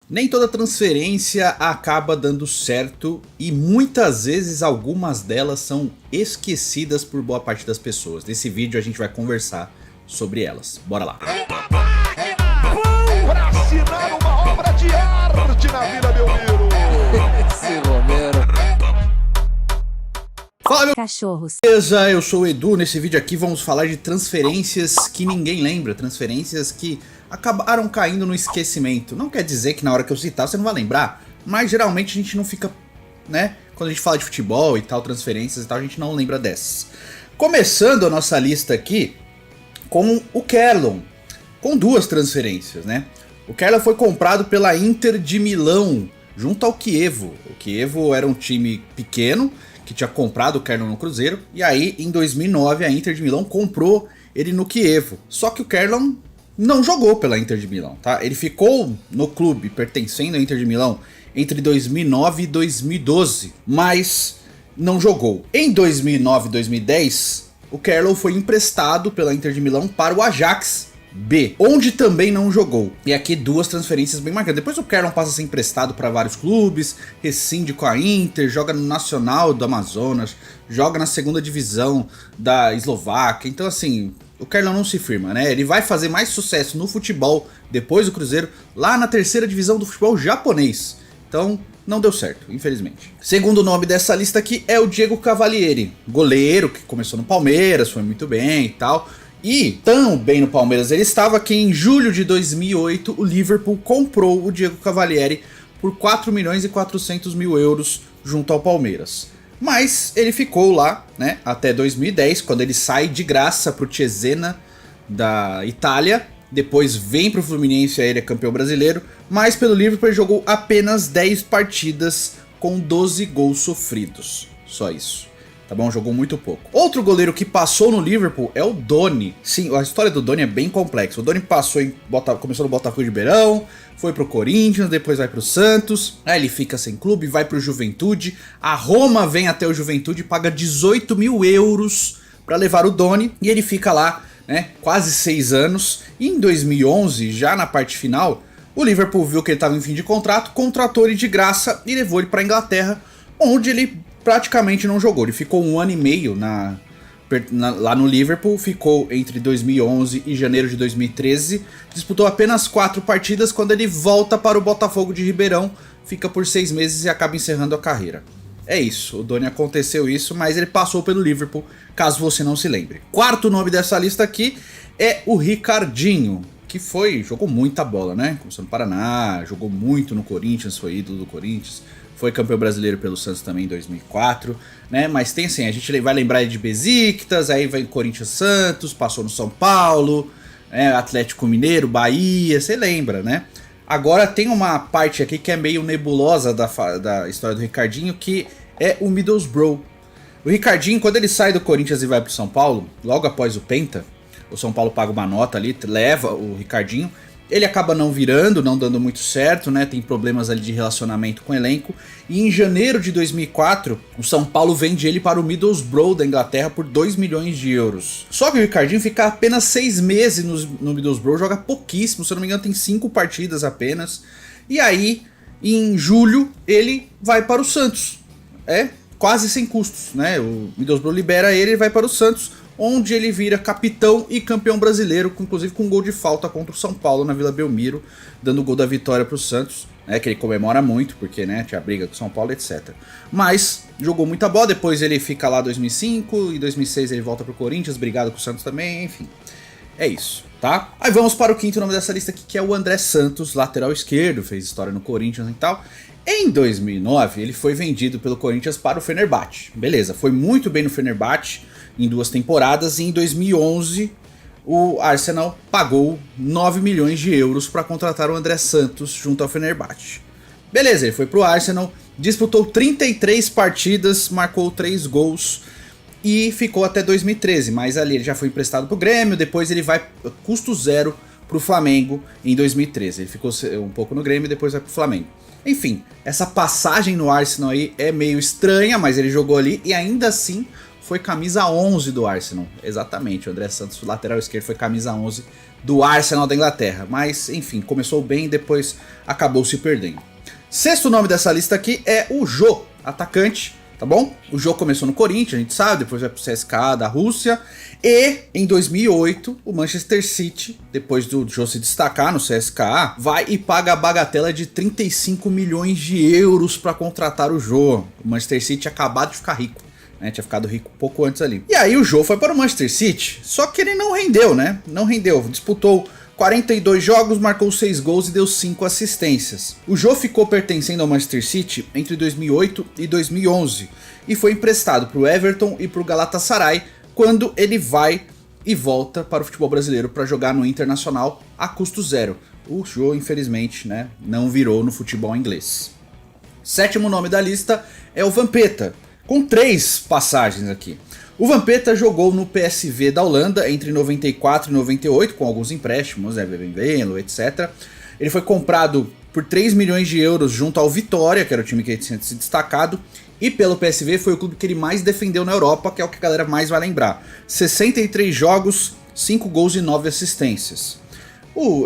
Nem toda transferência acaba dando certo e muitas vezes algumas delas são esquecidas por boa parte das pessoas. Nesse vídeo a gente vai conversar sobre elas. Bora lá! Pra assinar uma obra de arte na Vila Belmiro. Esse Romero. Fala, meu Cachorros. beleza? Eu sou o Edu. Nesse vídeo aqui vamos falar de transferências que ninguém lembra. Transferências que acabaram caindo no esquecimento. Não quer dizer que na hora que eu citar você não vai lembrar, mas geralmente a gente não fica, né? Quando a gente fala de futebol e tal, transferências e tal, a gente não lembra dessas. Começando a nossa lista aqui com o Kerlon, com duas transferências, né? O Kerlon foi comprado pela Inter de Milão, junto ao Chievo. O Chievo era um time pequeno que tinha comprado o Kerlon no Cruzeiro, e aí em 2009 a Inter de Milão comprou ele no Chievo. Só que o Kerlon não jogou pela Inter de Milão, tá? Ele ficou no clube pertencendo à Inter de Milão entre 2009 e 2012, mas não jogou. Em 2009 e 2010, o Kerlon foi emprestado pela Inter de Milão para o Ajax B, onde também não jogou. E aqui duas transferências bem marcantes. Depois o Kerlon passa a ser emprestado para vários clubes, rescinde com a Inter, joga no Nacional do Amazonas, joga na segunda divisão da Eslováquia. Então assim, o Kerlon não se firma, né? Ele vai fazer mais sucesso no futebol depois do Cruzeiro, lá na terceira divisão do futebol japonês. Então não deu certo, infelizmente. Segundo nome dessa lista aqui é o Diego Cavalieri, goleiro que começou no Palmeiras, foi muito bem e tal. E tão bem no Palmeiras ele estava que em julho de 2008 o Liverpool comprou o Diego Cavalieri por 4 milhões e 400 mil euros junto ao Palmeiras. Mas ele ficou lá, né, até 2010, quando ele sai de graça para o Cesena da Itália. Depois vem para o Fluminense, aí ele é campeão brasileiro. Mas pelo Liverpool ele jogou apenas 10 partidas com 12 gols sofridos. Só isso. Tá bom? Jogou muito pouco. Outro goleiro que passou no Liverpool é o Doni. Sim, a história do Doni é bem complexa. O Doni começou no Botafogo de Ribeirão, foi pro Corinthians, depois vai pro Santos. Aí ele fica sem clube, vai pro Juventude. A Roma vem até o Juventude e paga 18 mil euros pra levar o Doni. E ele fica lá, né, quase 6 anos. E em 2011, já na parte final, o Liverpool viu que ele estava em fim de contrato, contratou ele de graça e levou ele pra Inglaterra, onde ele praticamente não jogou. Ele ficou 1 ano e meio lá no Liverpool, ficou entre 2011 e janeiro de 2013, disputou apenas 4 partidas. Quando ele volta para o Botafogo de Ribeirão, fica por 6 meses e acaba encerrando a carreira. É isso, o Doni aconteceu isso, mas ele passou pelo Liverpool, caso você não se lembre. Quarto nome dessa lista aqui é o Ricardinho, que jogou muita bola, né? Começou no Paraná, jogou muito no Corinthians, foi ídolo do Corinthians. Foi campeão brasileiro pelo Santos também em 2004, né? Mas tem assim, a gente vai lembrar de Besiktas, aí vai Corinthians Santos, passou no São Paulo, né? Atlético Mineiro, Bahia, você lembra, né? Agora tem uma parte aqui que é meio nebulosa da história do Ricardinho, que é o Middlesbrough. O Ricardinho, quando ele sai do Corinthians e vai pro São Paulo, logo após o Penta, o São Paulo paga uma nota ali, leva o Ricardinho. Ele acaba não virando, não dando muito certo, né? Tem problemas ali de relacionamento com o elenco. E em janeiro de 2004, o São Paulo vende ele para o Middlesbrough da Inglaterra por 2 milhões de euros. Só que o Ricardinho fica apenas 6 meses no Middlesbrough, joga pouquíssimo, se eu não me engano tem 5 partidas apenas. E aí, em julho, ele vai para o Santos. Quase sem custos, né? O Middlesbrough libera ele e vai para o Santos, onde ele vira capitão e campeão brasileiro, inclusive com um gol de falta contra o São Paulo na Vila Belmiro, dando o gol da vitória para o Santos, né, que ele comemora muito, porque, né, tinha briga com o São Paulo, etc. Mas jogou muita bola, depois ele fica lá em 2005, em 2006 ele volta para o Corinthians, brigado com o Santos também, enfim. É isso, tá? Aí vamos para o quinto nome dessa lista aqui, que é o André Santos, lateral esquerdo, fez história no Corinthians e tal. Em 2009, ele foi vendido pelo Corinthians para o Fenerbahçe. Beleza, foi muito bem no Fenerbahçe em 2 temporadas, e em 2011 o Arsenal pagou 9 milhões de euros para contratar o André Santos junto ao Fenerbahçe. Beleza, ele foi pro Arsenal, disputou 33 partidas, marcou 3 gols e ficou até 2013, mas ali ele já foi emprestado pro Grêmio, depois ele vai custo zero pro Flamengo em 2013. Ele ficou um pouco no Grêmio e depois vai pro Flamengo. Enfim, essa passagem no Arsenal aí é meio estranha, mas ele jogou ali e ainda assim foi camisa 11 do Arsenal. Exatamente, o André Santos, lateral esquerdo, foi camisa 11 do Arsenal da Inglaterra. Mas, enfim, começou bem e depois acabou se perdendo. Sexto nome dessa lista aqui é o Jô, atacante, tá bom? O Jô começou no Corinthians, a gente sabe, depois vai pro CSKA da Rússia. E em 2008, o Manchester City, depois do Jô se destacar no CSKA, vai e paga a bagatela de 35 milhões de euros para contratar o Jô. O Manchester City tinha acabado de ficar rico, né? Tinha ficado rico pouco antes ali. E aí o Jô foi para o Manchester City, só que ele não rendeu, né? Não rendeu, disputou 42 jogos, marcou 6 gols e deu 5 assistências. O Jô ficou pertencendo ao Manchester City entre 2008 e 2011 e foi emprestado para o Everton e para o Galatasaray quando ele vai e volta para o futebol brasileiro para jogar no Internacional a custo zero. O Jô, infelizmente, né, não virou no futebol inglês. Sétimo nome da lista é o Vampeta, com 3 passagens aqui. O Vampeta jogou no PSV da Holanda entre 94 e 98, com alguns empréstimos, né, Venlo, etc. Ele foi comprado por 3 milhões de euros junto ao Vitória, que era o time que ele tinha se destacado, e pelo PSV foi o clube que ele mais defendeu na Europa, que é o que a galera mais vai lembrar. 63 jogos, 5 gols e 9 assistências.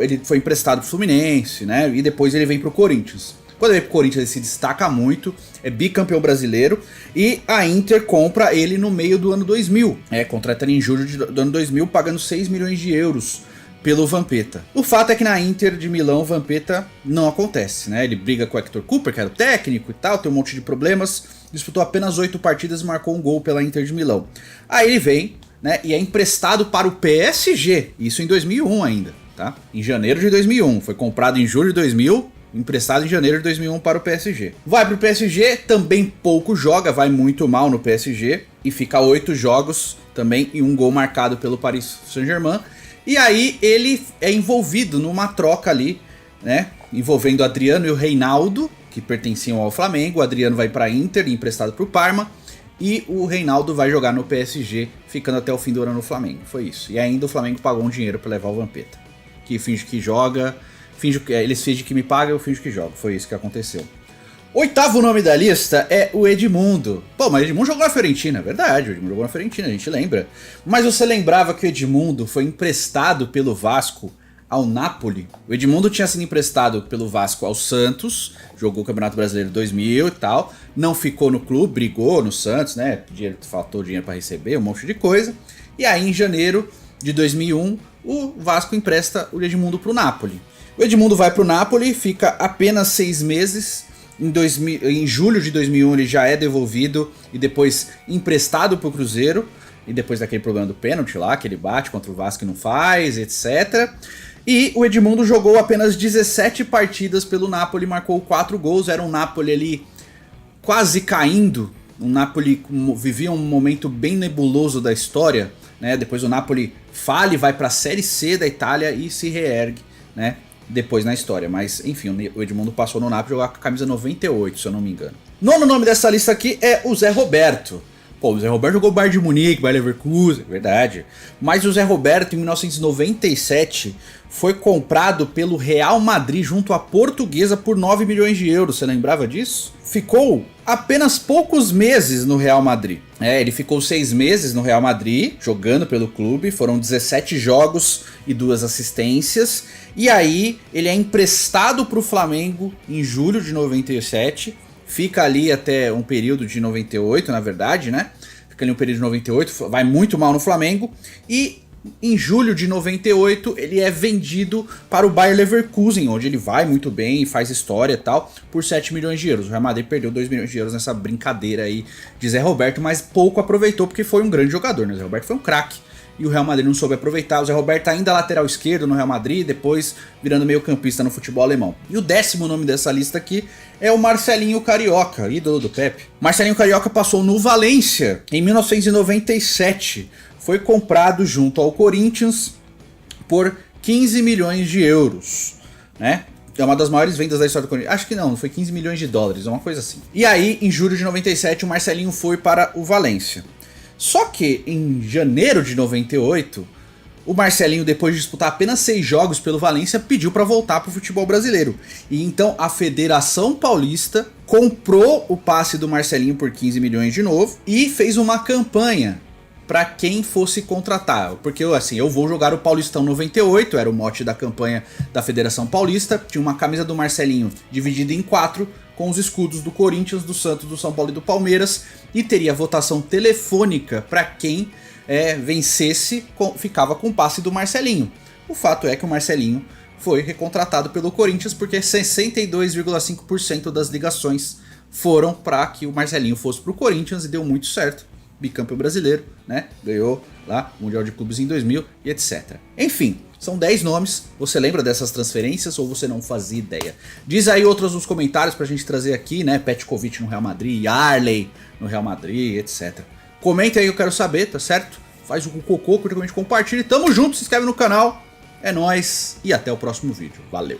Ele foi emprestado pro Fluminense, né, e depois ele vem pro Corinthians. Quando ele vem pro Corinthians ele se destaca muito, é bicampeão brasileiro, e a Inter compra ele no meio do ano 2000. Contrata ele em julho do ano 2000, pagando 6 milhões de euros pelo Vampeta. O fato é que na Inter de Milão o Vampeta não acontece, né? Ele briga com o Hector Cooper, que era o técnico e tal, tem um monte de problemas, disputou apenas 8 partidas e marcou um gol pela Inter de Milão. Aí ele vem, né, e é emprestado para o PSG, isso em 2001 ainda, tá? Em janeiro de 2001, foi comprado em julho de 2000, emprestado em janeiro de 2001 para o PSG. Vai para o PSG, também pouco joga, vai muito mal no PSG, e fica 8 jogos também e um gol marcado pelo Paris Saint-Germain. E aí ele é envolvido numa troca ali, né, envolvendo o Adriano e o Reinaldo, que pertenciam ao Flamengo. O Adriano vai para a Inter, emprestado para o Parma, e o Reinaldo vai jogar no PSG, ficando até o fim do ano no Flamengo. Foi isso. E ainda o Flamengo pagou um dinheiro para levar o Vampeta, que finge que joga, eles fingem que me pagam, eu finjo que jogo. Foi isso que aconteceu. Oitavo nome da lista é o Edmundo. Pô, mas o Edmundo jogou na Fiorentina, é verdade, o Edmundo jogou na Fiorentina, a gente lembra. Mas você lembrava que o Edmundo foi emprestado pelo Vasco ao Napoli? O Edmundo tinha sido emprestado pelo Vasco ao Santos, jogou o Campeonato Brasileiro 2000 e tal, não ficou no clube, brigou no Santos, né, faltou dinheiro para receber, um monte de coisa. E aí em janeiro de 2001, o Vasco empresta o Edmundo pro Napoli. O Edmundo vai pro Napoli, fica apenas 6 meses. Em julho de 2001 ele já é devolvido e depois emprestado pro Cruzeiro. E depois daquele problema do pênalti lá, que ele bate contra o Vasco e não faz, etc. E o Edmundo jogou apenas 17 partidas pelo Napoli, marcou 4 gols. Era um Napoli ali quase caindo. O Napoli vivia um momento bem nebuloso da história, né? Depois o Napoli falha e vai para a Série C da Itália e se reergue, né, depois na história. Mas enfim, o Edmundo passou no Napoli jogar com a camisa 98, se eu não me engano. Nono nome dessa lista aqui é o Zé Roberto. Pô, o Zé Roberto jogou Bayern de Munique, Bayer Leverkusen, verdade. Mas o Zé Roberto, em 1997, foi comprado pelo Real Madrid junto à Portuguesa por 9 milhões de euros. Você lembrava disso? Ficou apenas poucos meses no Real Madrid. Ele ficou 6 meses no Real Madrid, jogando pelo clube. Foram 17 jogos e 2 assistências. E aí, ele é emprestado para o Flamengo em julho de 97. Fica ali até um período de 98, na verdade, né? Fica ali um período de 98, vai muito mal no Flamengo. E em julho de 98, ele é vendido para o Bayer Leverkusen, onde ele vai muito bem e faz história e tal, por 7 milhões de euros. O Real Madrid perdeu 2 milhões de euros nessa brincadeira aí de Zé Roberto, mas pouco aproveitou porque foi um grande jogador, né? O Zé Roberto foi um craque. E o Real Madrid não soube aproveitar. O Zé Roberto ainda lateral esquerdo no Real Madrid, depois virando meio campista no futebol alemão. E o 10º nome dessa lista aqui é o Marcelinho Carioca, ídolo do Pepe. Marcelinho Carioca passou no Valência em 1997. Foi comprado junto ao Corinthians por 15 milhões de euros, né? É uma das maiores vendas da história do Corinthians. Acho que não, foi 15 milhões de dólares, uma coisa assim. E aí, em julho de 97, o Marcelinho foi para o Valência. Só que em janeiro de 98, o Marcelinho, depois de disputar apenas 6 jogos pelo Valência, pediu para voltar para o futebol brasileiro. E então a Federação Paulista comprou o passe do Marcelinho por 15 milhões de novo e fez uma campanha para quem fosse contratar, porque assim, eu vou jogar o Paulistão 98, era o mote da campanha da Federação Paulista, tinha uma camisa do Marcelinho dividida em 4, com os escudos do Corinthians, do Santos, do São Paulo e do Palmeiras, e teria votação telefônica para quem vencesse, ficava com o passe do Marcelinho. O fato é que o Marcelinho foi recontratado pelo Corinthians porque 62,5% das ligações foram para que o Marcelinho fosse para o Corinthians e deu muito certo. Bicampeão brasileiro, né? Ganhou lá o Mundial de Clubes em 2000 e etc. Enfim, são 10 nomes. Você lembra dessas transferências ou você não fazia ideia? Diz aí outros nos comentários pra gente trazer aqui, né? Petkovic no Real Madrid, Yarley no Real Madrid, etc. Comenta aí, eu quero saber, tá certo? Faz o cocô, curte, compartilha. Tamo junto, se inscreve no canal. É nóis e até o próximo vídeo. Valeu!